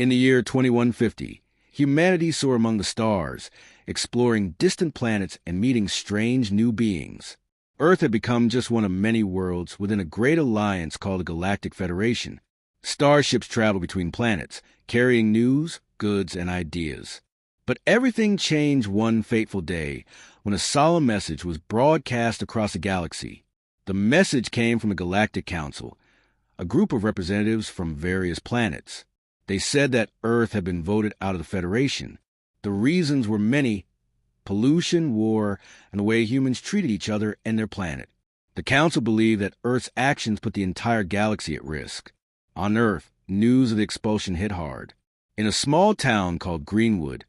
In the year 2150, humanity soared among the stars, exploring distant planets and meeting strange new beings. Earth had become just one of many worlds within a great alliance called the Galactic Federation. Starships traveled between planets, carrying news, goods, and ideas. But everything changed one fateful day when a solemn message was broadcast across the galaxy. The message came from the Galactic Council, a group of representatives from various planets. They said that Earth had been voted out of the Federation. The reasons were many: pollution, war, and the way humans treated each other and their planet. The Council believed that Earth's actions put the entire galaxy at risk. On Earth, news of the expulsion hit hard. In a small town called Greenwood,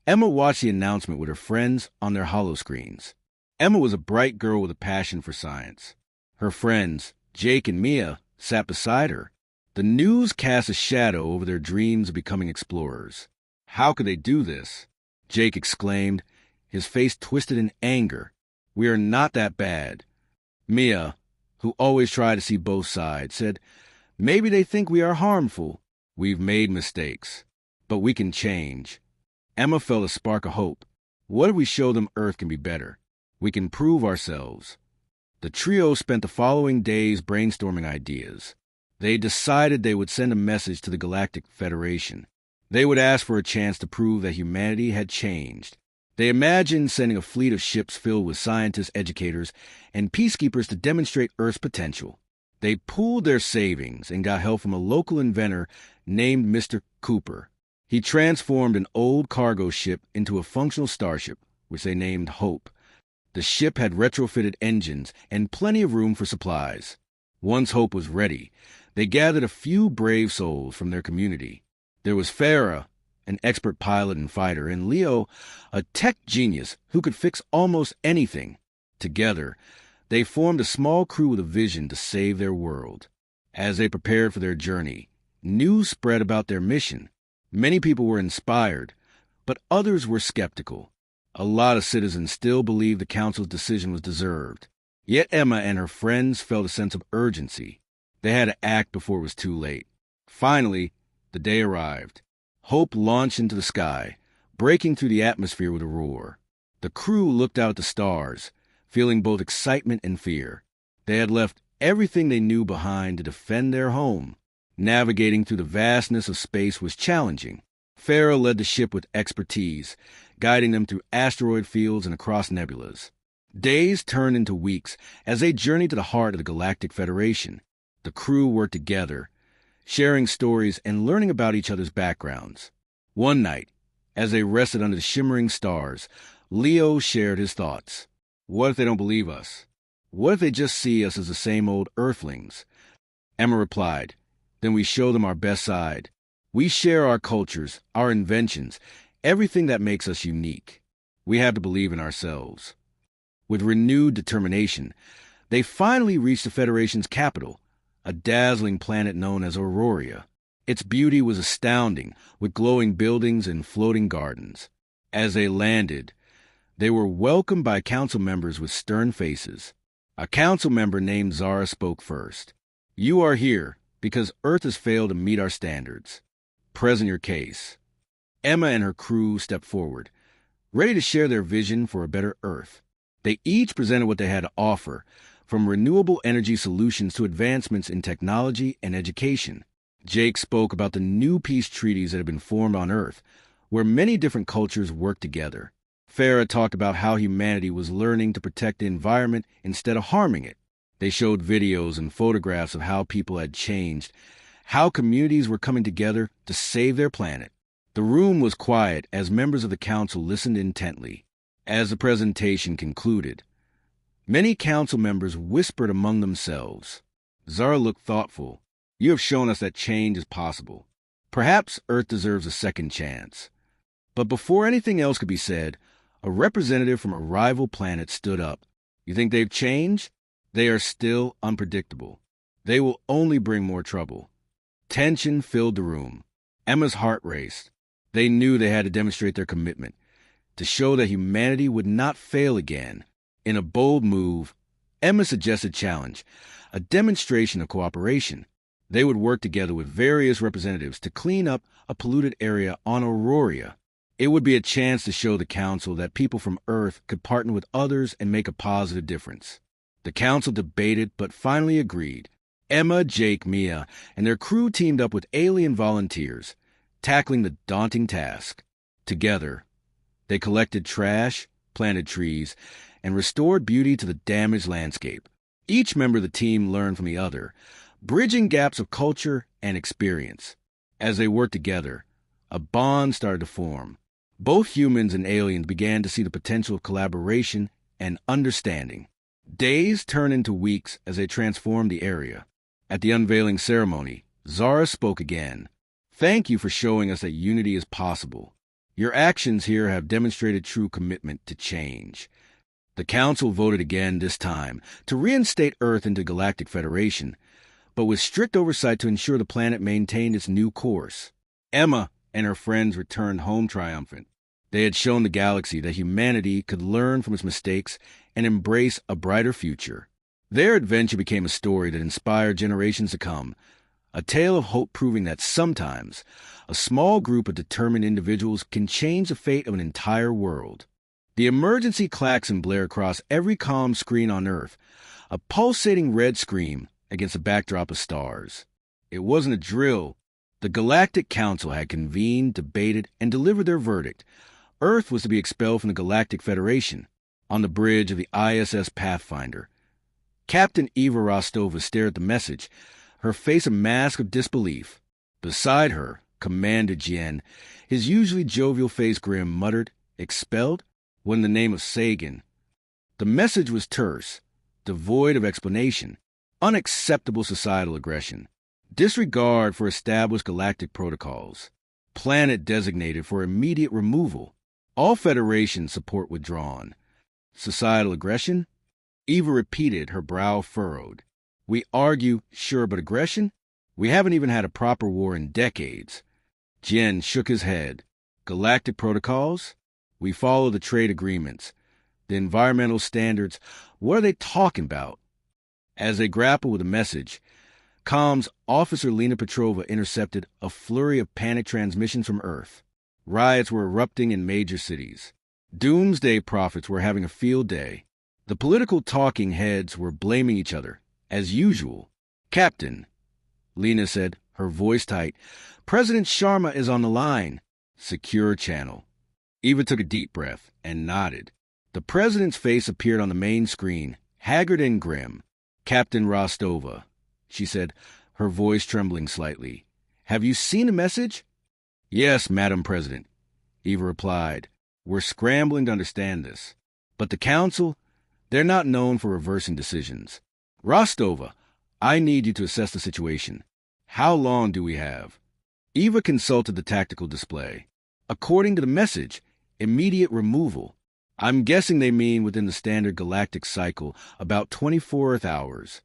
Emma watched the announcement with her friends on their holoscreens. Emma was a bright girl with a passion for science. Her friends, Jake and Mia, sat beside her. The news cast a shadow over their dreams of becoming explorers. How could they do this? Jake exclaimed, his face twisted in anger. We are not that bad. Mia, who always tried to see both sides, said, maybe they think we are harmful. We've made mistakes, but we can change. Emma felt a spark of hope. What if we show them Earth can be better? We can prove ourselves. The trio spent the following days brainstorming ideas. They decided they would send a message to the Galactic Federation. They would ask for a chance to prove that humanity had changed. They imagined sending a fleet of ships filled with scientists, educators, and peacekeepers to demonstrate Earth's potential. They pooled their savings and got help from a local inventor named Mr. Cooper. He transformed an old cargo ship into a functional starship, which they named Hope. The ship had retrofitted engines and plenty of room for supplies. Once Hope was ready, they gathered a few brave souls from their community. There was Farah, an expert pilot and fighter, and Leo, a tech genius who could fix almost anything. Together, they formed a small crew with a vision to save their world. As they prepared for their journey, news spread about their mission. Many people were inspired, but others were skeptical. A lot of citizens still believed the Council's decision was deserved. Yet Emma and her friends felt a sense of urgency. They had to act before it was too late. Finally, the day arrived. Hope launched into the sky, breaking through the atmosphere with a roar. The crew looked out at the stars, feeling both excitement and fear. They had left everything they knew behind to defend their home. Navigating through the vastness of space was challenging. Farah led the ship with expertise, guiding them through asteroid fields and across nebulas. Days turned into weeks as they journeyed to the heart of the Galactic Federation. The crew worked together, sharing stories and learning about each other's backgrounds. One night, as they rested under the shimmering stars, Leo shared his thoughts. What if they don't believe us? What if they just see us as the same old Earthlings? Emma replied, then we show them our best side. We share our cultures, our inventions, everything that makes us unique. We have to believe in ourselves. With renewed determination, they finally reached the Federation's capital, a dazzling planet known as Aurora. Its beauty was astounding, with glowing buildings and floating gardens. As they landed, they were welcomed by council members with stern faces. A council member named Zara spoke first. You are here because Earth has failed to meet our standards. Present your case. Emma and her crew stepped forward, ready to share their vision for a better Earth. They each presented what they had to offer, from renewable energy solutions to advancements in technology and education. Jake spoke about the new peace treaties that had been formed on Earth, where many different cultures worked together. Farah talked about how humanity was learning to protect the environment instead of harming it. They showed videos and photographs of how people had changed, how communities were coming together to save their planet. The room was quiet as members of the council listened intently. As the presentation concluded, many council members whispered among themselves. Zara looked thoughtful. You have shown us that change is possible. Perhaps Earth deserves a second chance. But before anything else could be said, a representative from a rival planet stood up. You think they've changed? They are still unpredictable. They will only bring more trouble. Tension filled the room. Emma's heart raced. They knew they had to demonstrate their commitment, to show that humanity would not fail again. In a bold move, Emma suggested challenge, a demonstration of cooperation. They would work together with various representatives to clean up a polluted area on Aurora. It would be a chance to show the Council that people from Earth could partner with others and make a positive difference. The Council debated but finally agreed. Emma, Jake, Mia, and their crew teamed up with alien volunteers, tackling the daunting task. Together, they collected trash, planted trees, and restored beauty to the damaged landscape. Each member of the team learned from the other, bridging gaps of culture and experience. As they worked together, a bond started to form. Both humans and aliens began to see the potential of collaboration and understanding. Days turned into weeks as they transformed the area. At the unveiling ceremony, Zara spoke again. "Thank you for showing us that unity is possible. Your actions here have demonstrated true commitment to change." The Council voted again this time to reinstate Earth into Galactic Federation, but with strict oversight to ensure the planet maintained its new course. Emma and her friends returned home triumphant. They had shown the galaxy that humanity could learn from its mistakes and embrace a brighter future. Their adventure became a story that inspired generations to come, a tale of hope proving that sometimes a small group of determined individuals can change the fate of an entire world. The emergency klaxon blared across every comm screen on Earth, a pulsating red scream against a backdrop of stars. It wasn't a drill. The Galactic Council had convened, debated, and delivered their verdict. Earth was to be expelled from the Galactic Federation. On the bridge of the ISS Pathfinder, Captain Eva Rostova stared at the message, her face a mask of disbelief. Beside her, Commander Jien, his usually jovial face grim, muttered, "Expelled? What in the name of Sagan?" The message was terse, devoid of explanation. Unacceptable societal aggression. Disregard for established galactic protocols. Planet designated for immediate removal. All Federation support withdrawn. Societal aggression? Eva repeated, her brow furrowed. "We argue, sure, but aggression? We haven't even had a proper war in decades." Jen shook his head. "Galactic protocols? We follow the trade agreements. The environmental standards, what are they talking about?" As they grappled with the message, Comms Officer Lena Petrova intercepted a flurry of panic transmissions from Earth. Riots were erupting in major cities. Doomsday prophets were having a field day. The political talking heads were blaming each other, as usual. "Captain," Lena said, her voice tight, "President Sharma is on the line." "Secure channel." Eva took a deep breath and nodded. The president's face appeared on the main screen, haggard and grim. "Captain Rostova," she said, her voice trembling slightly. "Have you seen the message?" "Yes, Madam President," Eva replied. "We're scrambling to understand this. But the Council, they're not known for reversing decisions. Rostova, I need you to assess the situation. How long do we have?" Eva consulted the tactical display. "According to the message, immediate removal. I'm guessing they mean within the standard galactic cycle, about 24 Earth hours."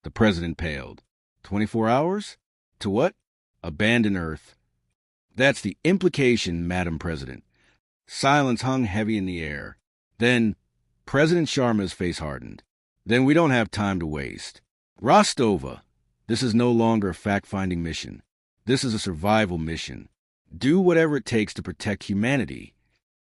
The president paled. 24 hours? To what? Abandon Earth. "That's the implication, Madam President." Silence hung heavy in the air. Then, President Sharma's face hardened. "Then we don't have time to waste. Rostova, this is no longer a fact-finding mission. This is a survival mission. Do whatever it takes to protect humanity."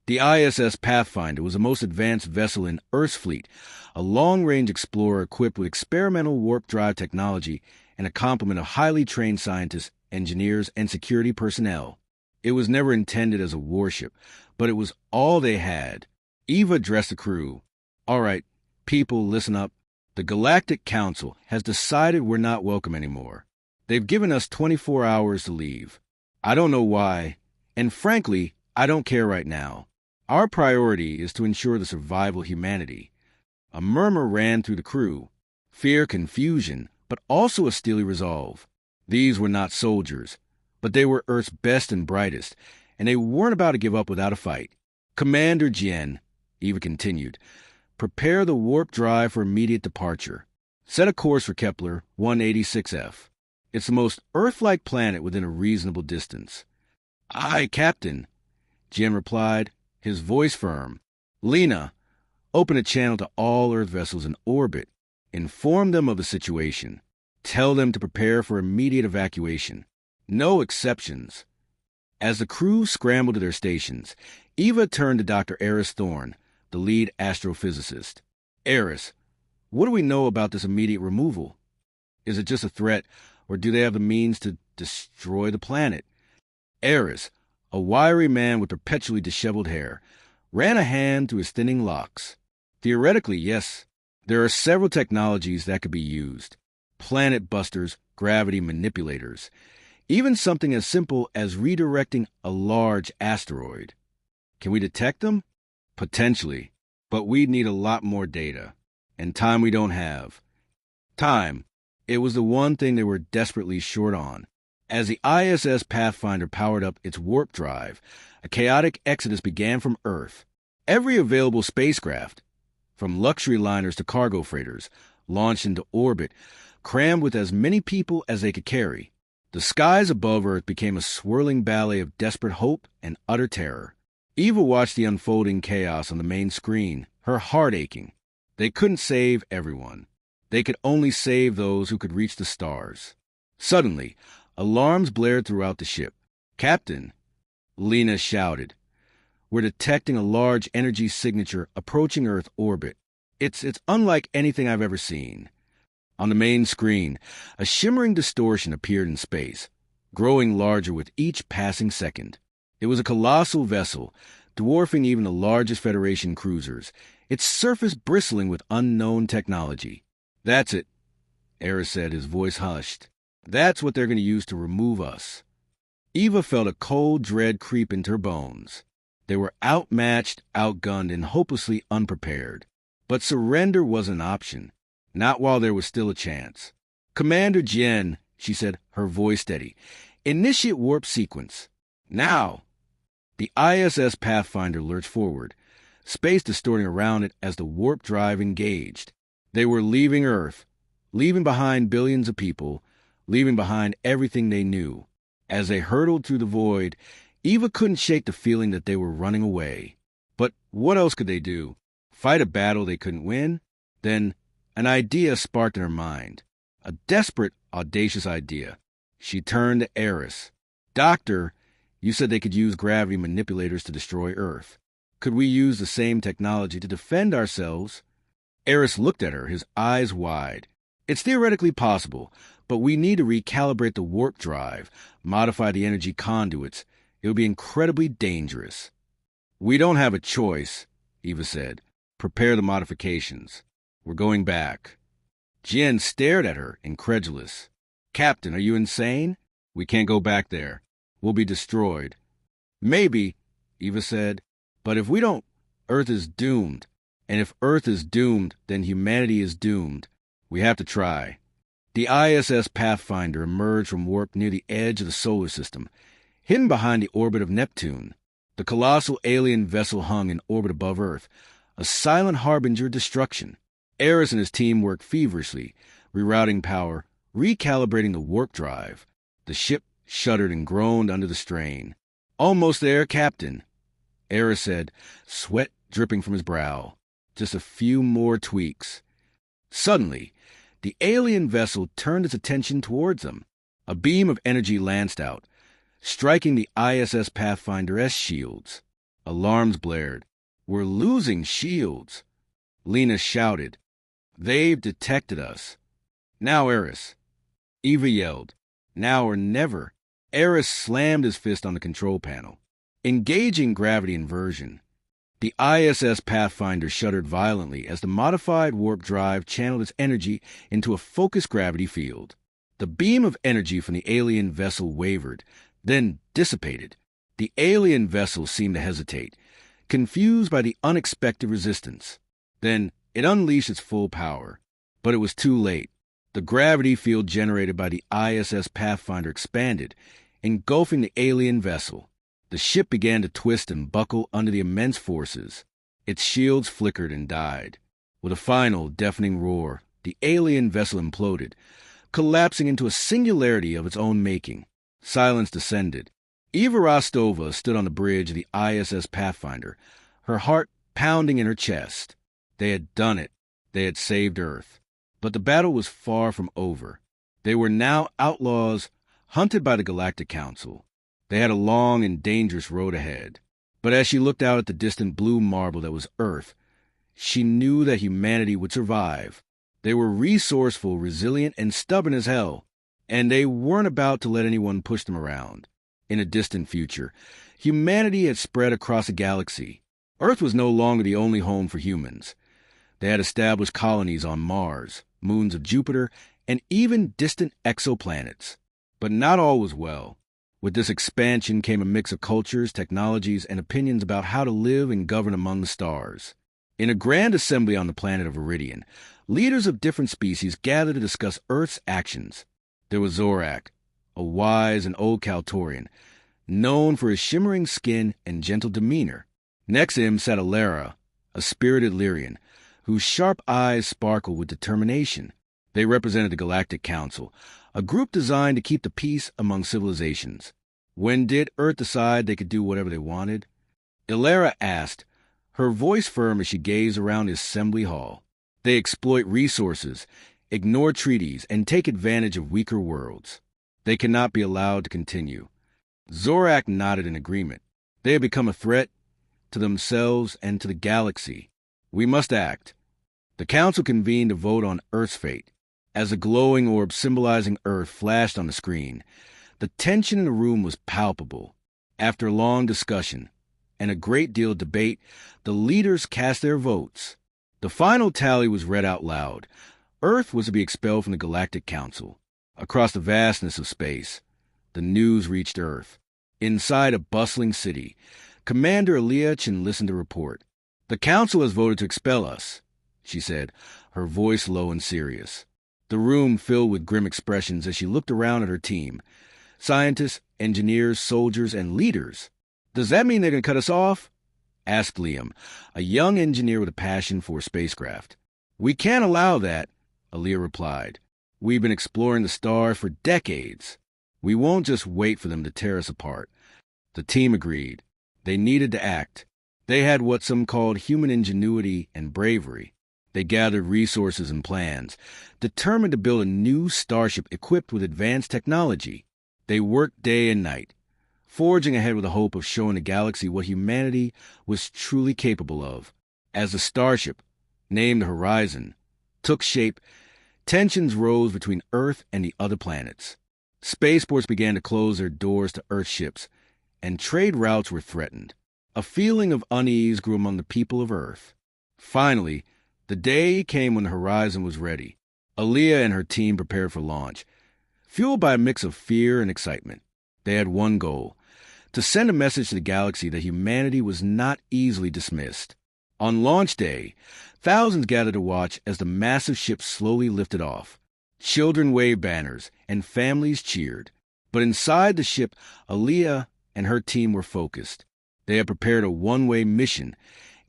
The ISS Pathfinder was the most advanced vessel in Earth's fleet, a long-range explorer equipped with experimental warp drive technology and a complement of highly trained scientists, engineers, and security personnel. It was never intended as a warship, but it was all they had. Eva addressed the crew. "All right, people, listen up. The Galactic Council has decided we're not welcome anymore. They've given us 24 hours to leave. I don't know why, and frankly, I don't care right now. Our priority is to ensure the survival of humanity." A murmur ran through the crew. Fear, confusion, but also a steely resolve. These were not soldiers, but they were Earth's best and brightest, and they weren't about to give up without a fight. "Commander Jien," Eva continued, "prepare the warp drive for immediate departure. Set a course for Kepler 186F. It's the most Earth-like planet within a reasonable distance." "Aye, Captain," Jien replied, his voice firm. "Lena, open a channel to all Earth vessels in orbit. Inform them of the situation. Tell them to prepare for immediate evacuation. No exceptions. As the crew scrambled to their stations, Eva turned to Dr. Eris Thorne, the lead astrophysicist. Eris, what do we know about this immediate removal? Is it just a threat, or do they have the means to destroy the planet? Eris, a wiry man with perpetually disheveled hair, ran a hand through his thinning locks. Theoretically, yes. There are several technologies that could be used. Planet busters, gravity manipulators, even something as simple as redirecting a large asteroid. Can we detect them? Potentially, but we'd need a lot more data, and time we don't have. Time. It was the one thing they were desperately short on. As the ISS Pathfinder powered up its warp drive, a chaotic exodus began from Earth. Every available spacecraft, from luxury liners to cargo freighters, launched into orbit, crammed with as many people as they could carry. The skies above Earth became a swirling ballet of desperate hope and utter terror. Eva watched the unfolding chaos on the main screen, her heart aching. They couldn't save everyone. They could only save those who could reach the stars. Suddenly, alarms blared throughout the ship. "Captain," Lena shouted, "we're detecting a large energy signature approaching Earth orbit. It's unlike anything I've ever seen." On the main screen, a shimmering distortion appeared in space, growing larger with each passing second. It was a colossal vessel, dwarfing even the largest Federation cruisers, its surface bristling with unknown technology. "That's it," Eris said, his voice hushed. "That's what they're going to use to remove us." Eva felt a cold dread creep into her bones. They were outmatched, outgunned, and hopelessly unprepared. But surrender wasn't an option. Not while there was still a chance. "Commander Jen," she said, her voice steady, "initiate warp sequence. Now!" The ISS Pathfinder lurched forward, space distorting around it as the warp drive engaged. They were leaving Earth, leaving behind billions of people, leaving behind everything they knew. As they hurtled through the void, Eva couldn't shake the feeling that they were running away. But what else could they do? Fight a battle they couldn't win? Then an idea sparked in her mind. A desperate, audacious idea. She turned to Eris. "Doctor, you said they could use gravity manipulators to destroy Earth. Could we use the same technology to defend ourselves?" Eris looked at her, his eyes wide. "It's theoretically possible, but we need to recalibrate the warp drive, modify the energy conduits. It would be incredibly dangerous." "We don't have a choice," Eva said. "Prepare the modifications. We're going back." Jen stared at her, incredulous. "Captain, are you insane? We can't go back there. We'll be destroyed." "Maybe," Eva said, "but if we don't, Earth is doomed. And if Earth is doomed, then humanity is doomed. We have to try." The ISS Pathfinder emerged from warp near the edge of the solar system, hidden behind the orbit of Neptune. The colossal alien vessel hung in orbit above Earth, a silent harbinger of destruction. Eris and his team worked feverishly, rerouting power, recalibrating the warp drive. The ship shuddered and groaned under the strain. "Almost there, Captain," Eris said, sweat dripping from his brow. "Just a few more tweaks." Suddenly, the alien vessel turned its attention towards them. A beam of energy lanced out, striking the ISS Pathfinder shields. Alarms blared. "We're losing shields," Lena shouted. "They've detected us." "Now, Eris," Eva yelled. "Now or never." Eris slammed his fist on the control panel, engaging gravity inversion. The ISS Pathfinder shuddered violently as the modified warp drive channeled its energy into a focused gravity field. The beam of energy from the alien vessel wavered, then dissipated. The alien vessel seemed to hesitate, confused by the unexpected resistance. Then it unleashed its full power. But it was too late. The gravity field generated by the ISS Pathfinder expanded, engulfing the alien vessel. The ship began to twist and buckle under the immense forces. Its shields flickered and died. With a final, deafening roar, the alien vessel imploded, collapsing into a singularity of its own making. Silence descended. Eva Rostova stood on the bridge of the ISS Pathfinder, her heart pounding in her chest. They had done it. They had saved Earth. But the battle was far from over. They were now outlaws, hunted by the Galactic Council. They had a long and dangerous road ahead. But as she looked out at the distant blue marble that was Earth, she knew that humanity would survive. They were resourceful, resilient, and stubborn as hell, and they weren't about to let anyone push them around. In a distant future, humanity had spread across the galaxy. Earth was no longer the only home for humans. They had established colonies on Mars, moons of Jupiter, and even distant exoplanets. But not all was well. With this expansion came a mix of cultures, technologies, and opinions about how to live and govern among the stars. In a grand assembly on the planet of Viridian, leaders of different species gathered to discuss Earth's actions. There was Zorak, a wise and old Kaltorian, known for his shimmering skin and gentle demeanor. Next to him sat Alara, a spirited Lyrian, whose sharp eyes sparkled with determination. They represented the Galactic Council, a group designed to keep the peace among civilizations. When did Earth decide they could do whatever they wanted? Alara asked, her voice firm as she gazed around the assembly hall. They exploit resources, ignore treaties, and take advantage of weaker worlds. They cannot be allowed to continue. Zorak nodded in agreement. They have become a threat to themselves and to the galaxy. We must act. The council convened to vote on Earth's fate. As a glowing orb symbolizing Earth flashed on the screen, the tension in the room was palpable. After long discussion and a great deal of debate, the leaders cast their votes. The final tally was read out loud. Earth was to be expelled from the Galactic Council. Across the vastness of space, the news reached Earth. Inside a bustling city, Commander Eliachin listened to report. The Council has voted to expel us, she said, her voice low and serious. The room filled with grim expressions as she looked around at her team. Scientists, engineers, soldiers, and leaders. Does that mean they're going to cut us off? Asked Liam, a young engineer with a passion for spacecraft. We can't allow that, Aaliyah replied. We've been exploring the stars for decades. We won't just wait for them to tear us apart. The team agreed. They needed to act. They had what some called human ingenuity and bravery. They gathered resources and plans, determined to build a new starship equipped with advanced technology. They worked day and night, forging ahead with the hope of showing the galaxy what humanity was truly capable of. As the starship, named the Horizon, took shape, tensions rose between Earth and the other planets. Spaceports began to close their doors to Earth ships, and trade routes were threatened. A feeling of unease grew among the people of Earth. Finally, the day came when the Horizon was ready. Aaliyah and her team prepared for launch. Fueled by a mix of fear and excitement, they had one goal: to send a message to the galaxy that humanity was not easily dismissed. On launch day, thousands gathered to watch as the massive ship slowly lifted off. Children waved banners, and families cheered. But inside the ship, Aaliyah and her team were focused. They had prepared a one-way mission,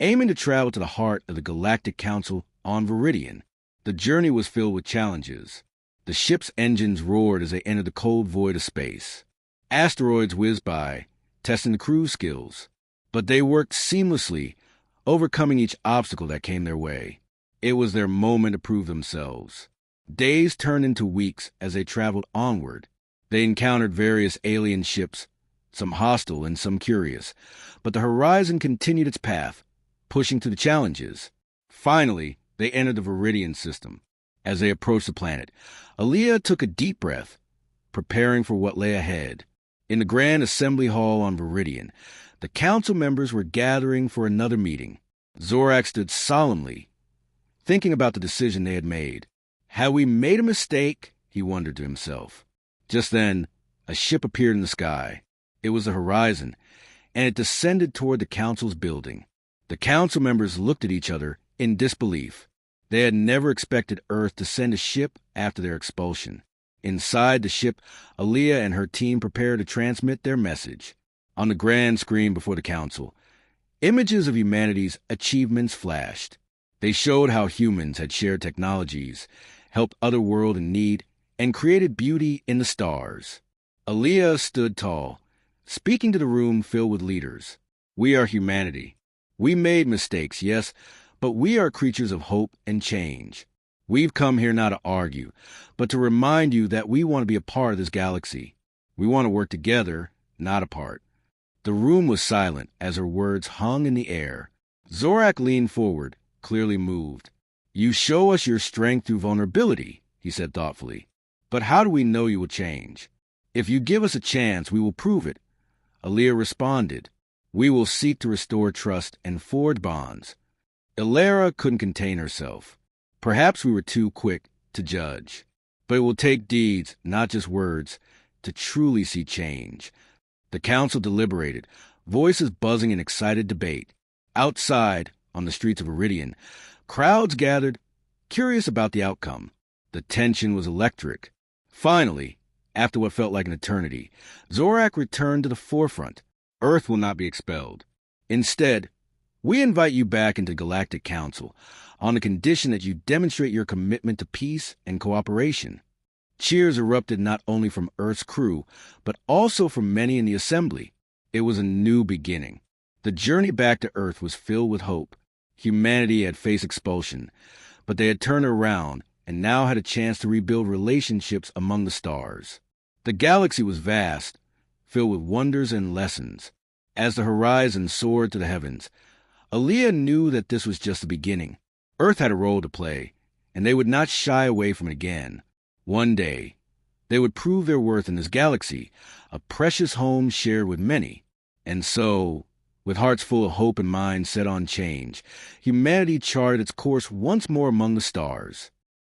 aiming to travel to the heart of the Galactic Council on Viridian. The journey was filled with challenges. The ship's engines roared as they entered the cold void of space. Asteroids whizzed by, testing the crew's skills. But they worked seamlessly, overcoming each obstacle that came their way. It was their moment to prove themselves. Days turned into weeks as they traveled onward. They encountered various alien ships, some hostile and some curious, but the Horizon continued its path, pushing through the challenges. Finally, they entered the Viridian system. As they approached the planet, Aaliyah took a deep breath, preparing for what lay ahead. In the grand assembly hall on Viridian, the council members were gathering for another meeting. Zorak stood solemnly, thinking about the decision they had made. Had we made a mistake? He wondered to himself. Just then, a ship appeared in the sky. It was the Horizon, and it descended toward the council's building. The council members looked at each other in disbelief. They had never expected Earth to send a ship after their expulsion. Inside the ship, Aaliyah and her team prepared to transmit their message. On the grand screen before the council, images of humanity's achievements flashed. They showed how humans had shared technologies, helped other worlds in need, and created beauty in the stars. Aaliyah stood tall, speaking to the room filled with leaders. We are humanity. We made mistakes, yes, but we are creatures of hope and change. We've come here not to argue, but to remind you that we want to be a part of this galaxy. We want to work together, not apart." The room was silent as her words hung in the air. Zorak leaned forward, clearly moved. "You show us your strength through vulnerability," he said thoughtfully. "But how do we know you will change? If you give us a chance, we will prove it." Aaliyah responded, "We will seek to restore trust and forge bonds." Ilara couldn't contain herself. Perhaps we were too quick to judge. But it will take deeds, not just words, to truly see change. The council deliberated, voices buzzing in excited debate. Outside, on the streets of Iridian, crowds gathered, curious about the outcome. The tension was electric. Finally, after what felt like an eternity, Zorak returned to the forefront. Earth will not be expelled. Instead, we invite you back into Galactic Council on the condition that you demonstrate your commitment to peace and cooperation. Cheers erupted not only from Earth's crew, but also from many in the assembly. It was a new beginning. The journey back to Earth was filled with hope. Humanity had faced expulsion, but they had turned around and now had a chance to rebuild relationships among the stars. The galaxy was vast, filled with wonders and lessons. As the horizon soared to the heavens, Aaliyah knew that this was just the beginning. Earth had a role to play, and they would not shy away from it again. One day, they would prove their worth in this galaxy, a precious home shared with many. And so, with hearts full of hope and minds set on change, humanity charted its course once more among the stars.